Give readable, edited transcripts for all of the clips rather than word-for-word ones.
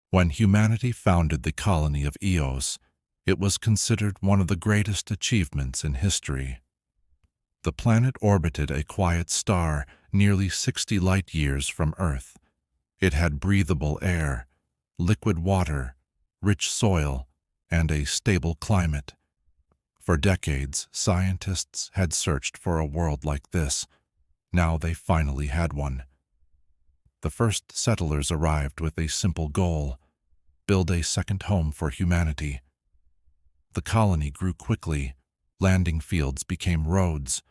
When humanity founded the colony of Eos, it was considered one of the greatest achievements in history. The planet orbited a quiet star nearly 60 light-years from Earth. It had breathable air, liquid water, rich soil, and a stable climate. For decades, scientists had searched for a world like this. Now they finally had one. The first settlers arrived with a simple goal: build a second home for humanity. The colony grew quickly. Landing fields became roads.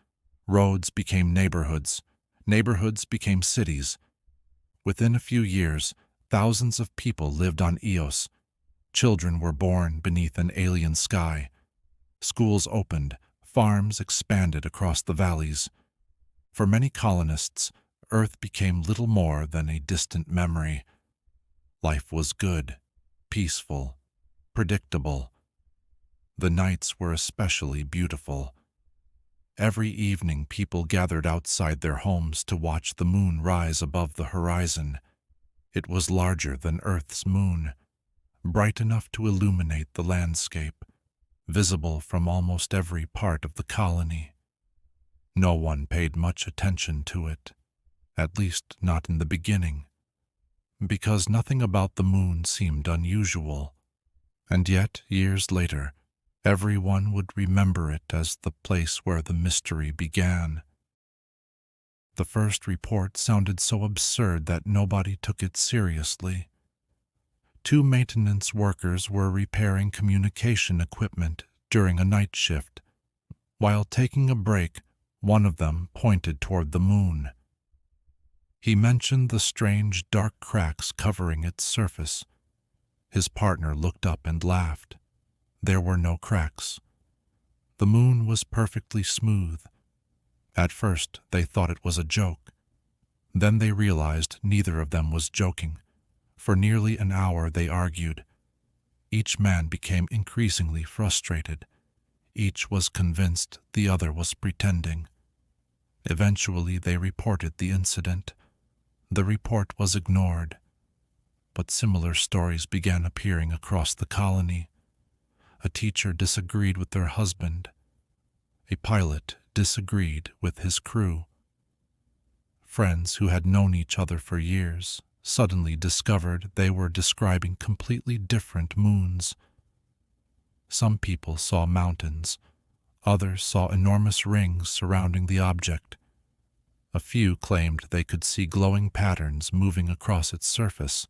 Roads became neighborhoods. Neighborhoods became cities. Within a few years, thousands of people lived on Eos. Children were born beneath an alien sky. Schools opened. Farms expanded across the valleys. For many colonists, Earth became little more than a distant memory. Life was good, peaceful, predictable. The nights were especially beautiful. Every evening, people gathered outside their homes to watch the moon rise above the horizon. It was larger than Earth's moon, bright enough to illuminate the landscape, visible from almost every part of the colony. No one paid much attention to it, at least not in the beginning, because nothing about the moon seemed unusual. And yet, years later, everyone would remember it as the place where the mystery began. The first report sounded so absurd that nobody took it seriously. Two maintenance workers were repairing communication equipment during a night shift. While taking a break, one of them pointed toward the moon. He mentioned the strange dark cracks covering its surface. His partner looked up and laughed. There were no cracks. The moon was perfectly smooth. At first, they thought it was a joke. Then they realized neither of them was joking. For nearly an hour they argued. Each man became increasingly frustrated. Each was convinced the other was pretending. Eventually they reported the incident. The report was ignored, but similar stories began appearing across the colony. A teacher disagreed with her husband. A pilot disagreed with his crew. Friends who had known each other for years suddenly discovered they were describing completely different moons. Some people saw mountains. Others saw enormous rings surrounding the object. A few claimed they could see glowing patterns moving across its surface.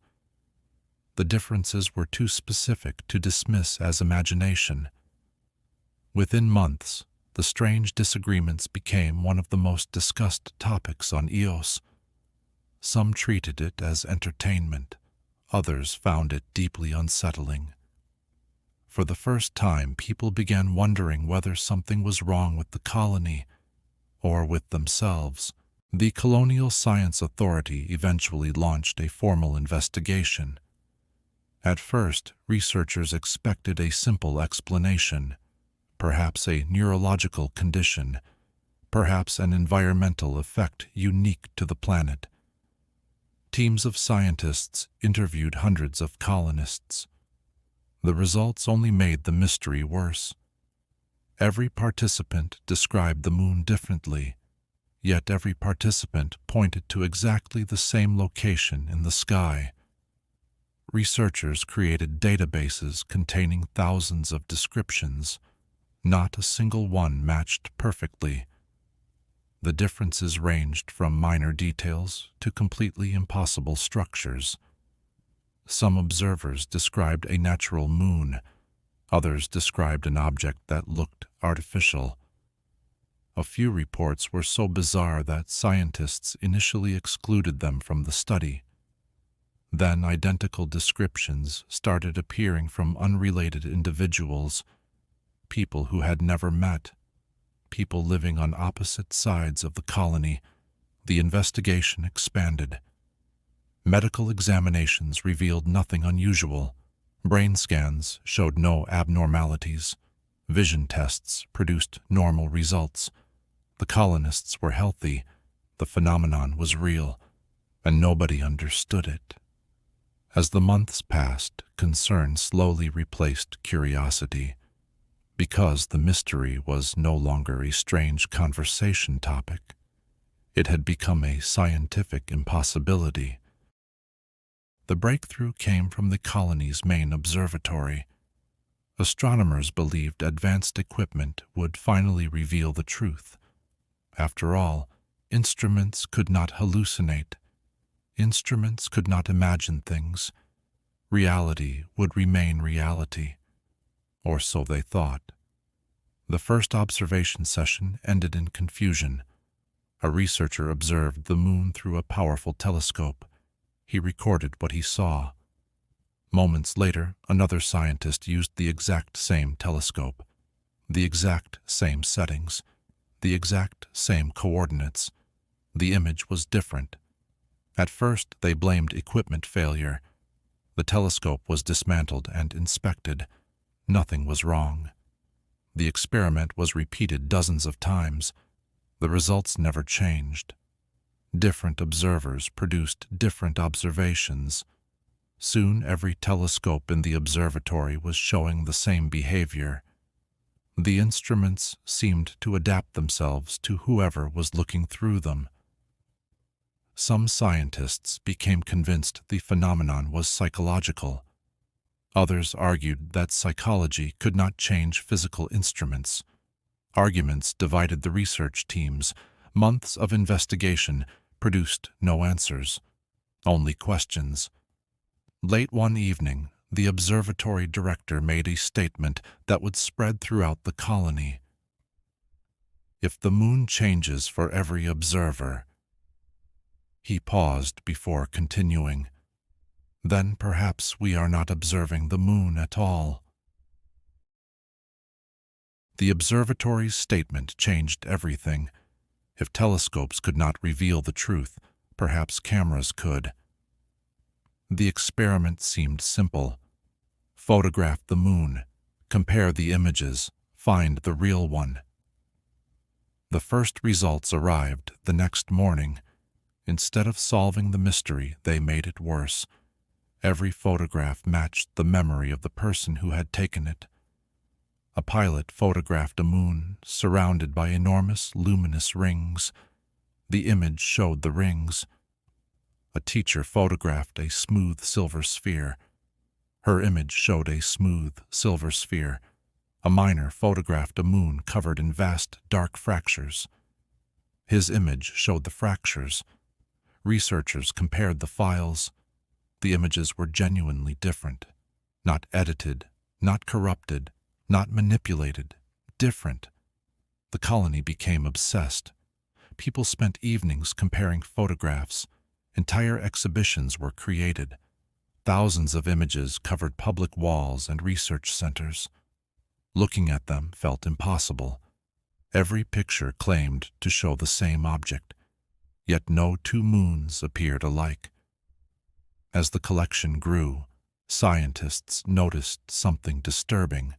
The differences were too specific to dismiss as imagination. Within months, the strange disagreements became one of the most discussed topics on Eos. Some treated it as entertainment. Others found it deeply unsettling. For the first time, people began wondering whether something was wrong with the colony or with themselves. The Colonial Science Authority eventually launched a formal investigation. At first, researchers expected a simple explanation, perhaps a neurological condition, perhaps an environmental effect unique to the planet. Teams of scientists interviewed hundreds of colonists. The results only made the mystery worse. Every participant described the moon differently, yet every participant pointed to exactly the same location in the sky. Researchers created databases containing thousands of descriptions. Not a single one matched perfectly. The differences ranged from minor details to completely impossible structures. Some observers described a natural moon. Others described an object that looked artificial. A few reports were so bizarre that scientists initially excluded them from the study. Then identical descriptions started appearing from unrelated individuals, people who had never met, people living on opposite sides of the colony. The investigation expanded. Medical examinations revealed nothing unusual. Brain scans showed no abnormalities. Vision tests produced normal results. The colonists were healthy. The phenomenon was real, and nobody understood it. As the months passed, concern slowly replaced curiosity. Because the mystery was no longer a strange conversation topic, it had become a scientific impossibility. The breakthrough came from the colony's main observatory. Astronomers believed advanced equipment would finally reveal the truth. After all, instruments could not hallucinate. Instruments could not imagine things. Reality would remain reality. Or so they thought. The first observation session ended in confusion. A researcher observed the moon through a powerful telescope. He recorded what he saw. Moments later, another scientist used the exact same telescope, the exact same settings, the exact same coordinates. The image was different. At first, they blamed equipment failure. The telescope was dismantled and inspected. Nothing was wrong. The experiment was repeated dozens of times. The results never changed. Different observers produced different observations. Soon every telescope in the observatory was showing the same behavior. The instruments seemed to adapt themselves to whoever was looking through them. Some scientists became convinced the phenomenon was psychological. Others argued that psychology could not change physical instruments. Arguments divided the research teams. Months of investigation produced no answers, only questions. Late one evening, the observatory director made a statement that would spread throughout the colony. If the moon changes for every observer, he paused before continuing, then perhaps we are not observing the moon at all. The observatory's statement changed everything. If telescopes could not reveal the truth, perhaps cameras could. The experiment seemed simple. Photograph the moon, compare the images, find the real one. The first results arrived the next morning. Instead of solving the mystery, they made it worse. Every photograph matched the memory of the person who had taken it. A pilot photographed a moon surrounded by enormous luminous rings. The image showed the rings. A teacher photographed a smooth silver sphere. Her image showed a smooth silver sphere. A miner photographed a moon covered in vast dark fractures. His image showed the fractures. Researchers compared the files. The images were genuinely different. Not edited, not corrupted, not manipulated. Different. The colony became obsessed. People spent evenings comparing photographs. Entire exhibitions were created. Thousands of images covered public walls and research centers. Looking at them felt impossible. Every picture claimed to show the same object, yet no two moons appeared alike. As the collection grew, scientists noticed something disturbing.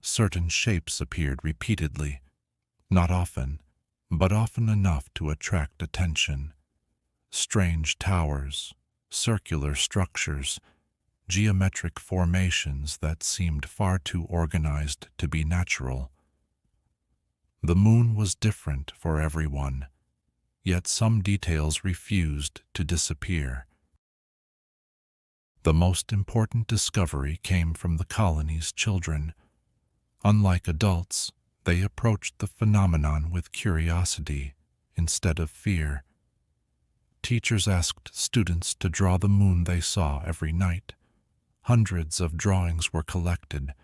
Certain shapes appeared repeatedly, not often, but often enough to attract attention. Strange towers, circular structures, geometric formations that seemed far too organized to be natural. The moon was different for everyone, yet some details refused to disappear. The most important discovery came from the colony's children. Unlike adults, they approached the phenomenon with curiosity instead of fear. Teachers asked students to draw the moon they saw every night. Hundreds of drawings were collected.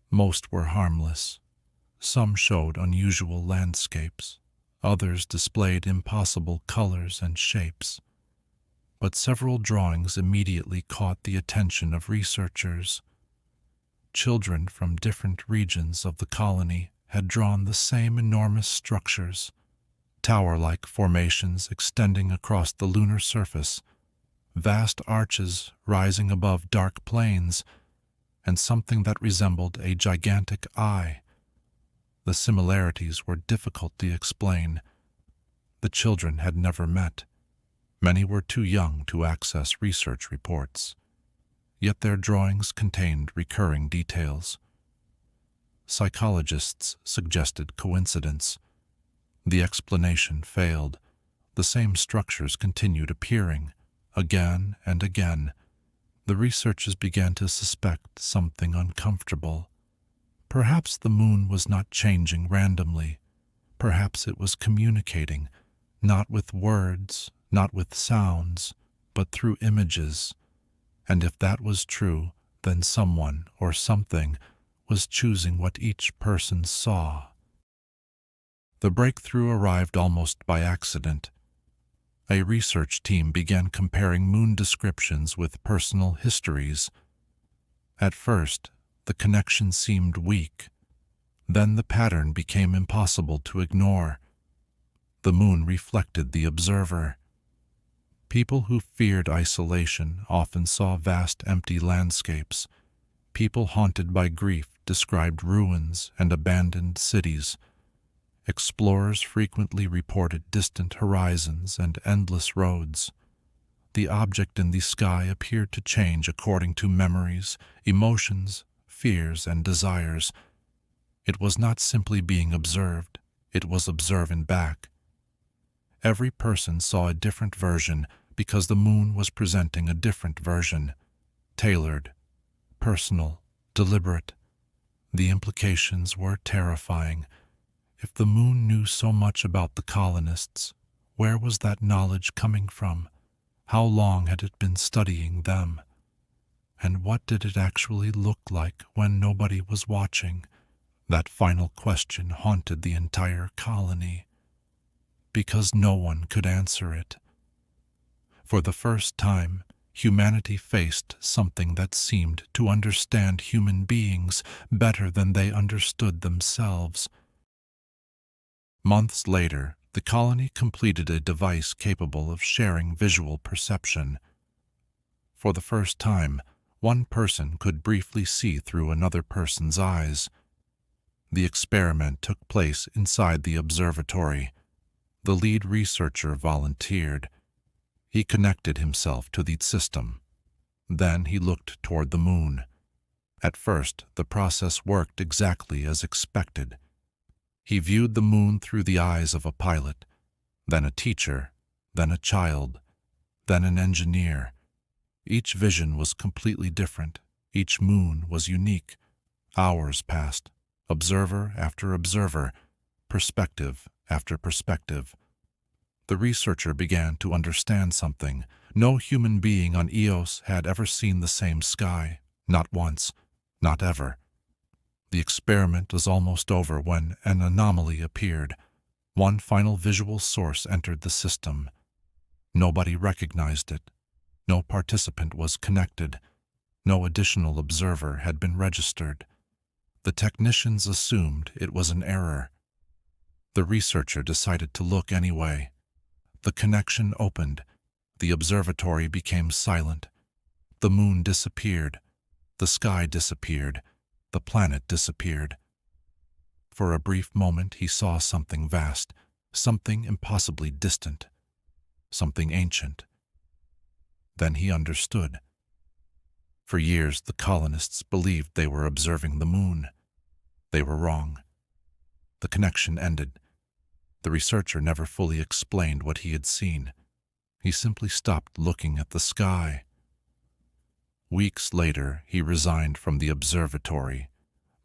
Most were harmless. Some showed unusual landscapes. Others displayed impossible colors and shapes. But several drawings immediately caught the attention of researchers. Children from different regions of the colony had drawn the same enormous structures, tower-like formations extending across the lunar surface, vast arches rising above dark plains, and something that resembled a gigantic eye. The similarities were difficult to explain. The children had never met. Many were too young to access research reports, yet their drawings contained recurring details. Psychologists suggested coincidence. The explanation failed. The same structures continued appearing, again and again. The researchers began to suspect something uncomfortable. Perhaps the moon was not changing randomly. Perhaps it was communicating, not with words, not with sounds, but through images. And if that was true, then someone or something was choosing what each person saw. The breakthrough arrived almost by accident. A research team began comparing moon descriptions with personal histories. At first, the connection seemed weak. Then the pattern became impossible to ignore. The moon reflected the observer. People who feared isolation often saw vast empty landscapes. People haunted by grief described ruins and abandoned cities. Explorers frequently reported distant horizons and endless roads. The object in the sky appeared to change according to memories, emotions, fears, and desires. It was not simply being observed, it was observing back. Every person saw a different version because the moon was presenting a different version, tailored, personal, deliberate. The implications were terrifying. If the moon knew so much about the colonists, where was that knowledge coming from? How long had it been studying them? And what did it actually look like when nobody was watching? That final question haunted the entire colony, because no one could answer it. For the first time, humanity faced something that seemed to understand human beings better than they understood themselves. Months later, the colony completed a device capable of sharing visual perception. For the first time, one person could briefly see through another person's eyes. The experiment took place inside the observatory. The lead researcher volunteered. He connected himself to the system. Then he looked toward the moon. At first, the process worked exactly as expected. He viewed the moon through the eyes of a pilot, then a teacher, then a child, then an engineer. Each vision was completely different. Each moon was unique. Hours passed, observer after observer, perspective after perspective. The researcher began to understand something. No human being on Eos had ever seen the same sky, not once, not ever. The experiment was almost over when an anomaly appeared. One final visual source entered the system. Nobody recognized it. No participant was connected. No additional observer had been registered. The technicians assumed it was an error. The researcher decided to look anyway. The connection opened. The observatory became silent. The moon disappeared. The sky disappeared. The planet disappeared. For a brief moment he saw something vast, something impossibly distant, something ancient. Then he understood. For years the colonists believed they were observing the moon. They were wrong. The connection ended. The researcher never fully explained what he had seen. He simply stopped looking at the sky. Weeks later, he resigned from the observatory.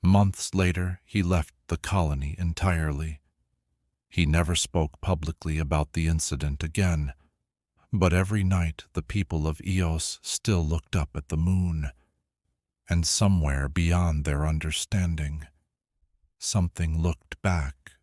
Months later, he left the colony entirely. He never spoke publicly about the incident again. But every night, the people of Eos still looked up at the moon. And somewhere beyond their understanding, something looked back.